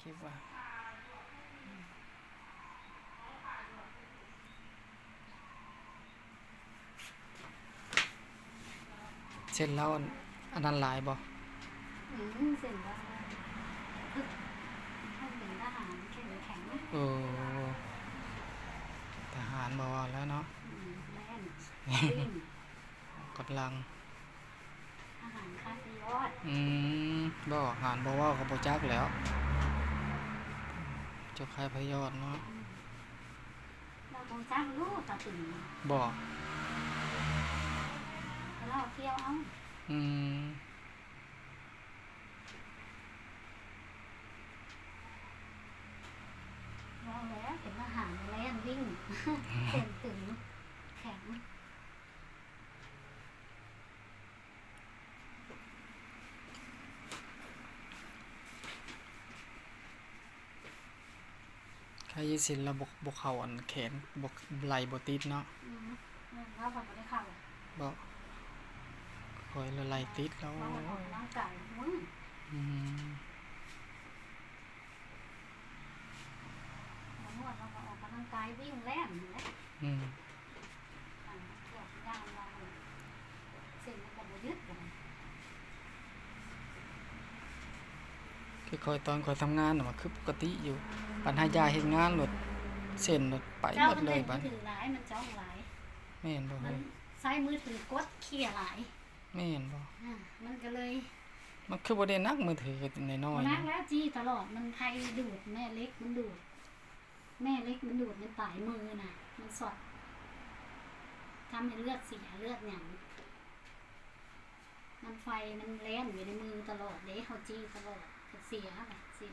คลิปว่าเส้นแล้วอันนั้นหลายบ่เส้นว่าถ้าเป็นทหารแข็งแข็งทหารบ่ว่าแล้วเนาะแล่นวิ่งกำลังอาหารค่าพยอดบ่อาหารบ่ว่าก็บ่จักแล้วเจ้าค่ายพยอดเนาะเราบ่จักรู้ตาตึงบ่เราเที่ยวเอาเราแล้วเป็นอาหารแล่นวิ่งเส้นตึงแข็งใครสินระบบเข้าอันแขนบ่ไหล่บ่ติดเนาะเราบ่ได้เข้าบ่คอยละไหล่ติดแล้วเราออกร่างกายมึงนวดเราก็ออกกำลังกายวิ่งแล่นแหละพวกย่างเราเส้นมันก็บ่ยึดกันคือคอยตอนคอยทำงานมันคือปกติอยู่ปัญหายาเฮ็ดงานหลดเส้นหลดไปหมดเลยบัดมือถือหลายมันจ้องหลายแม่นบ่มันใช้มือถือกดเขี่ยหลายแม่นบ่มันก็เลยมันคือบ่ได้นักมือถือน้อยๆนักแล้วจี้ตลอดมันไทยดูดแม่เล็กมันดูดแม่เล็กมันดูดในปลายมือน่ะมันสอดทำให้เลือดเสียเลือดหยังมันไฟมันแล่นอยู่ในมือตลอดเด้เฮาจี้ตลอดเสียไปสิ